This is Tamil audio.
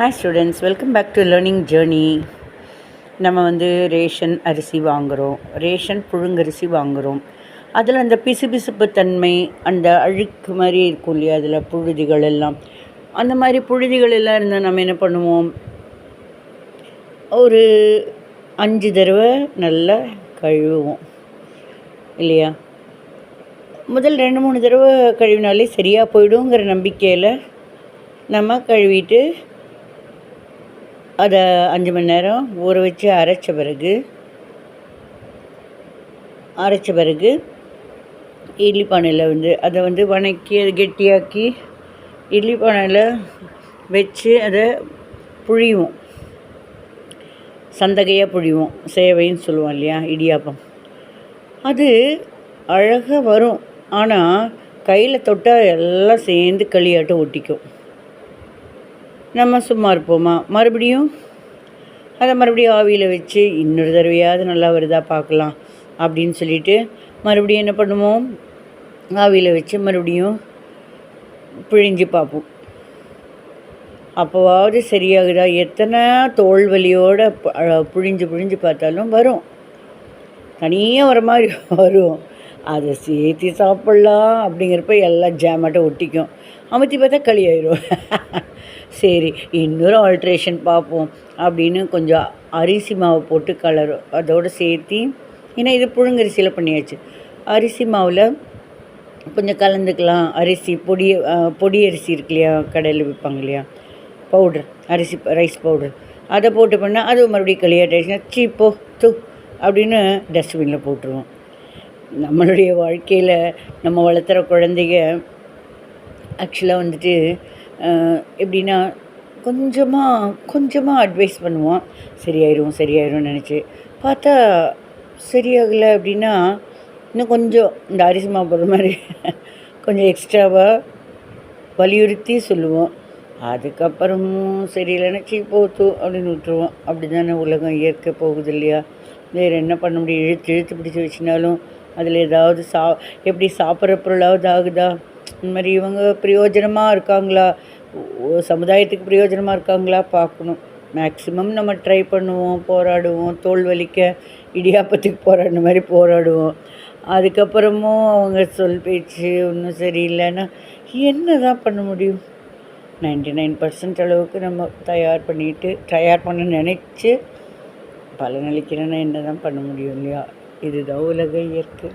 Hi students, welcome back to learning journey. நம்ம ரேஷன் அரிசி வாங்குகிறோம், ரேஷன் புழுங்கரிசி வாங்குகிறோம். அதில் அந்த பிசுபிசுப்பு தன்மை, அந்த அழுக்கு மாதிரி இருக்கும் இல்லையா, அதில் புழுதிகள் எல்லாம், அந்த மாதிரி புழுதிகள் எல்லாம் இருந்தால் நம்ம என்ன பண்ணுவோம், ஒரு 5 தடவை நல்லா கழுவுவோம் இல்லையா. முதல் 2-3 தடவை கழுவினாலே சரியாக போயிடுங்கிற நம்பிக்கையில் நம்ம கழுவிட்டு அதை 5 மணி நேரம் ஊற வச்சு அரைச்ச பிறகு இட்லி பானையில் அதை வணக்கி அதை கெட்டியாக்கி இட்லி பானையில் வச்சு அதை புழிவோம், சந்தகையாக புழிவோம். சேவைன்னு சொல்லுவோம் இல்லையா, இடியாப்பம். அது அழகாக வரும். ஆனால் கையில் தொட்டால் எல்லாம் சேர்ந்து களியாட்டம் ஒட்டிக்கும். நம்ம சும்மா இருப்போமா, மறுபடியும் ஆவியில் வச்சு இன்னொரு தடவையாவது நல்லா வருதா பார்க்கலாம் அப்படின்னு சொல்லிட்டு மறுபடியும் என்ன பண்ணுவோம், ஆவியில் வச்சு மறுபடியும் பிழிஞ்சு பார்ப்போம். அப்போவாவது சரியாகுதா. எத்தனை தோல் வலியோடு புழிஞ்சு பார்த்தாலும் வரும், தனியாக வர மாதிரி வரும். அதை சேர்த்து சாப்பிட்லாம் அப்படிங்கிறப்ப எல்லாம் ஜாமாட்டை ஒட்டிக்கும். அமுத்தி பார்த்தா களி ஆயிடும். சரி, இன்னொரு ஆல்ட்ரேஷன் பார்ப்போம் அப்படின்னு கொஞ்சம் அரிசி மாவு போட்டு கலரும் அதோடு சேர்த்தி, ஏன்னா இது புழுங்கரிசியில் பண்ணியாச்சு. அரிசி மாவில் கொஞ்சம் கலந்துக்கலாம். அரிசி பொடி அரிசி இருக்கு இல்லையா, கடையில் விற்பாங்க இல்லையா, பவுட்ரு, அரிசி ரைஸ் பவுட்ரு, அதை போட்டு பண்ணால் அது மறுபடியும் களியாட்டாச்சுன்னா சீப்போ தூ அப்படின்னு டஸ்ட்பினில் போட்டுருவோம். நம்மளுடைய வாழ்க்கையில் நம்ம வளர்த்துற குழந்தைங்க ஆக்சுவலாக எப்படின்னா கொஞ்சமாக அட்வைஸ் பண்ணுவோம், சரியாயிரும் நினச்சி பார்த்தா சரியாகலை அப்படின்னா இன்னும் கொஞ்சம் இந்த அரிசி மாவு போடுற மாதிரி கொஞ்சம் எக்ஸ்ட்ராவாக வலியுறுத்தி சொல்லுவோம். அதுக்கப்புறமும் சரியில்லைன்னா சீப்போத்து அப்படின்னு விட்டுருவோம். அப்படி தானே உலகம் இயற்கை போகுது இல்லையா. வேறு என்ன பண்ண முடியும், இழுத்து பிடிச்சி வச்சுனாலும் அதில் ஏதாவது எப்படி சாப்பிட்ற பொருளாவது ஆகுதா. இந்த மாதிரி இவங்க பிரயோஜனமாக இருக்காங்களா, சமுதாயத்துக்கு பிரயோஜனமாக இருக்காங்களா பார்க்கணும். மேக்ஸிமம் நம்ம ட்ரை பண்ணுவோம், போராடுவோம், தோல் வலிக்க இடியாப்பத்துக்கு போராடின மாதிரி போராடுவோம். அதுக்கப்புறமும் அவங்க சொல் பேச்சு ஒன்றும் சரியில்லைன்னா என்ன தான் பண்ண முடியும். 99% அளவுக்கு நம்ம தயார் பண்ண நினச்சி பலனளிக்கிறேன்னா என்ன தான் பண்ண முடியும் இல்லையா. இதுதான் உலக இயற்கை.